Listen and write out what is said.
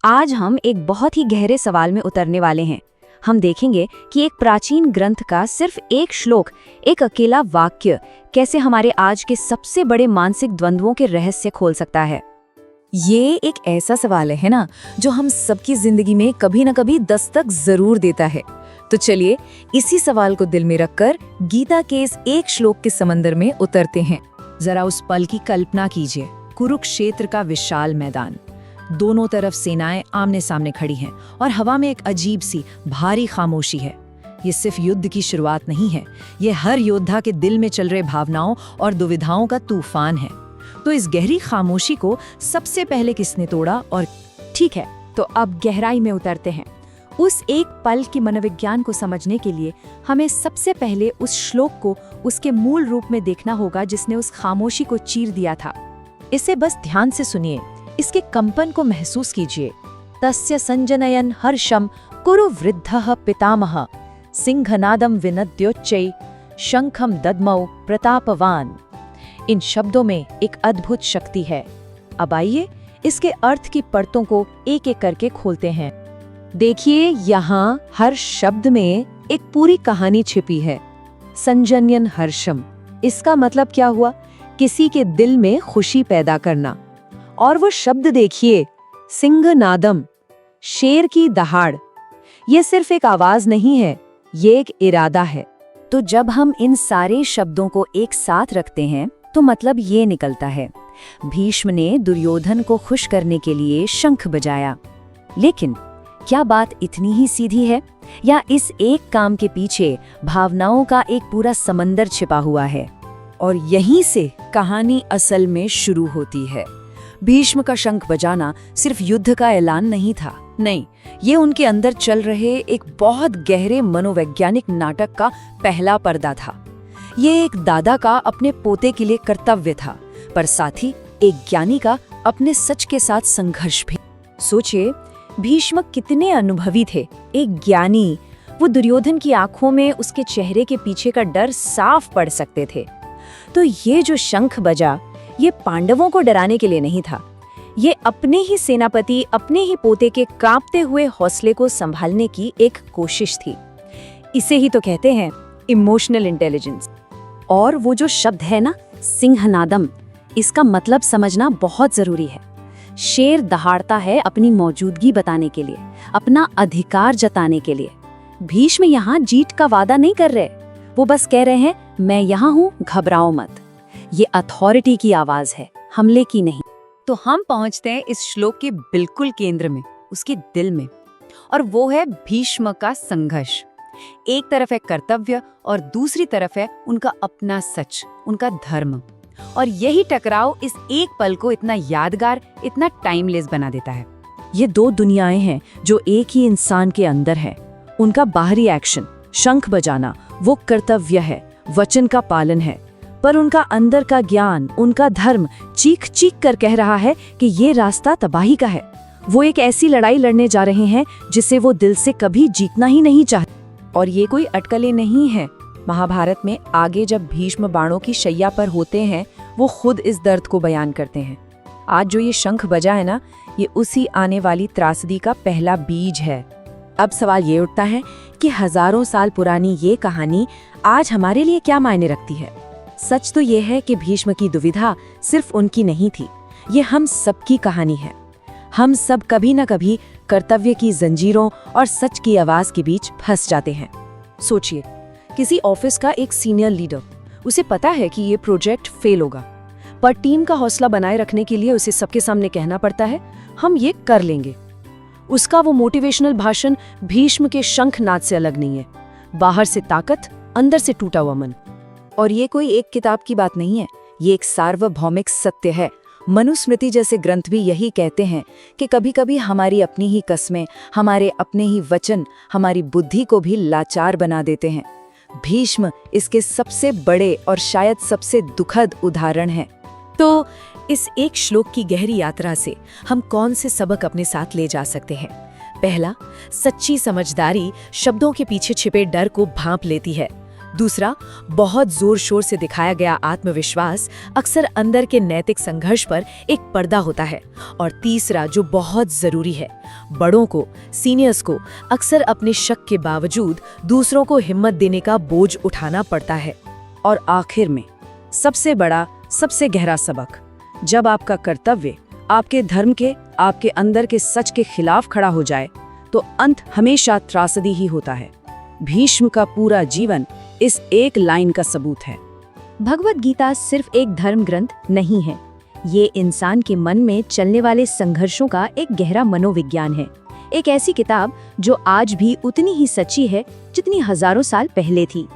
आज हम एक बहुत ही गहरे सवाल में उतरने वाले हैं। हम देखेंगे कि एक प्राचीन ग्रंथ का सिर्फ एक श्लोक, एक अकेला वाक्य कैसे हमारे आज के सबसे बड़े मानसिक द्वंद्वों के रहस्य खोल सकता है। ये एक ऐसा सवाल है ना, जो हम सबकी जिंदगी में कभी न कभी दस्तक जरूर देता है। तो चलिए इसी सवाल को दिल में रखकर गीता के इस एक श्लोक के समंदर में उतरते हैं। जरा उस पल की कल्पना कीजिए, कुरुक्षेत्र का विशाल मैदान, दोनों तरफ सेनाएं आमने सामने खड़ी हैं और हवा में एक अजीब सी भारी खामोशी है। ये सिर्फ युद्ध की शुरुआत नहीं है, ये हर योद्धा के दिल में चल रहे भावनाओं और दुविधाओं का तूफान है। तो इस गहरी खामोशी को सबसे पहले किसने तोड़ा? और ठीक है, तो अब गहराई में उतरते हैं। उस एक पल के मनोविज्ञान को समझने के लिए हमें सबसे पहले उस श्लोक को उसके मूल रूप में देखना होगा जिसने उस खामोशी को चीर दिया था। इसे बस ध्यान से सुनिए, इसके कंपन को महसूस कीजिए। तस्य संजनयन हर्षम कुरु वृद्धः पितामह सिंहनादम विनद्योच्चै शंखम दद्मौ प्रतापवान। इन शब्दों में एक अद्भुत शक्ति है। अब आइए इसके अर्थ की परतों को एक एक करके खोलते हैं। देखिए, यहाँ हर शब्द में एक पूरी कहानी छिपी है। संजनयन हर्षम, इसका मतलब क्या हुआ? किसी के दिल में खुशी पैदा करना। और वो शब्द देखिए, सिंहनादम, शेर की दहाड़। ये सिर्फ एक आवाज नहीं है, ये एक इरादा है। तो जब हम इन सारे शब्दों को एक साथ रखते हैं तो मतलब ये निकलता है, भीष्म ने दुर्योधन को खुश करने के लिए शंख बजाया। लेकिन क्या बात इतनी ही सीधी है, या इस एक काम के पीछे भावनाओं का एक पूरा समंदर छिपा हुआ है? और यहीं से कहानी असल में शुरू होती है। भीष्म का शंख बजाना सिर्फ युद्ध का ऐलान नहीं था, नहीं, ये उनके अंदर चल रहे एक बहुत गहरे मनोवैज्ञानिक नाटक का पहला पर्दा था। ये एक दादा का अपने पोते के लिए कर्तव्य था, पर साथ ही एक ज्ञानी का अपने सच के साथ संघर्ष भी। सोचिए, भीष्म कितने अनुभवी थे, एक ज्ञानी। वो दुर्योधन की आंखों में उसके चेहरे के पीछे का डर साफ पढ़ सकते थे। तो ये जो शंख बजा, ये पांडवों को डराने के लिए नहीं था, ये अपने ही सेनापति, अपने ही पोते के कांपते हुए हौसले को संभालने की एक कोशिश थी। इसे ही तो कहते हैं इमोशनल इंटेलिजेंस। और वो जो शब्द है ना, सिंहनादम, इसका मतलब समझना बहुत जरूरी है। शेर दहाड़ता है अपनी मौजूदगी बताने के लिए, अपना अधिकार जताने के लिए। भीष्म यहाँ जीत का वादा नहीं कर रहे, वो बस कह रहे हैं, मैं यहाँ हूँ, घबराओ मत। ये अथॉरिटी की आवाज है, हमले की नहीं। तो हम पहुंचते हैं इस श्लोक के बिल्कुल केंद्र में, उसके दिल में, और वो है भीष्म का संघर्ष। एक तरफ है कर्तव्य और दूसरी तरफ है उनका अपना सच, उनका धर्म। और यही टकराव इस एक पल को इतना यादगार, इतना टाइमलेस बना देता है। ये दो दुनियाएं हैं जो एक ही इंसान के अंदर है। उनका बाहरी एक्शन, शंख बजाना, वो कर्तव्य है, वचन का पालन है, पर उनका अंदर का ज्ञान, उनका धर्म चीख चीख कर कह रहा है कि ये रास्ता तबाही का है। वो एक ऐसी लड़ाई लड़ने जा रहे हैं जिसे वो दिल से कभी जीतना ही नहीं चाहते। और ये कोई अटकलें नहीं है। महाभारत में आगे जब भीष्म बाणों की शैया पर होते हैं, वो खुद इस दर्द को बयान करते हैं। आज जो ये शंख बजा है ना, ये उसी आने वाली त्रासदी का पहला बीज है। अब सवाल ये उठता है कि हजारों साल पुरानी ये कहानी आज हमारे लिए क्या मायने रखती है? सच तो ये है कि भीष्म की दुविधा सिर्फ उनकी नहीं थी, ये हम सबकी कहानी है। हम सब कभी न कभी कर्तव्य की जंजीरों और सच की आवाज के बीच फंस जाते हैं। सोचिए, किसी ऑफिस का एक सीनियर लीडर, उसे पता है कि ये प्रोजेक्ट फेल होगा, पर टीम का हौसला बनाए रखने के लिए उसे सबके सामने कहना पड़ता है, हम ये कर लेंगे। उसका वो मोटिवेशनल भाषण भीष्म के शंखनाद से अलग नहीं है। बाहर से ताकत, अंदर से टूटा हुआ मन। और ये कोई एक किताब की बात नहीं है, ये एक सार्वभौमिक सत्य है। मनुस्मृति जैसे ग्रंथ भी यही कहते हैं कि कभी कभी हमारी अपनी ही कस्में, हमारे अपने ही वचन हमारी बुद्धि को भी लाचार बना देते हैं। भीष्म इसके सबसे बड़े और शायद सबसे दुखद उदाहरण हैं। तो इस एक श्लोक की गहरी यात्रा से हम कौन से सबक अपने साथ ले जा सकते हैं? पहला, सच्ची समझदारी शब्दों के पीछे छिपे डर को भांप लेती है। दूसरा, बहुत जोर शोर से दिखाया गया आत्मविश्वास अक्सर अंदर के नैतिक संघर्ष पर एक पर्दा होता है। और तीसरा, जो बहुत जरूरी है, बड़ों को, सीनियर्स को अक्सर अपने शक के बावजूद दूसरों को हिम्मत देने का बोझ उठाना पड़ता है। और आखिर में सबसे बड़ा, सबसे गहरा सबक, जब आपका कर्तव्य आपके धर्म के, आपके अंदर के सच के खिलाफ खड़ा हो जाए, तो अंत हमेशा त्रासदी ही होता है। भीष्म का पूरा जीवन इस एक लाइन का सबूत है। भगवत गीता सिर्फ एक धर्म ग्रंथ नहीं है, ये इंसान के मन में चलने वाले संघर्षों का एक गहरा मनोविज्ञान है। एक ऐसी किताब जो आज भी उतनी ही सच्ची है जितनी हजारों साल पहले थी।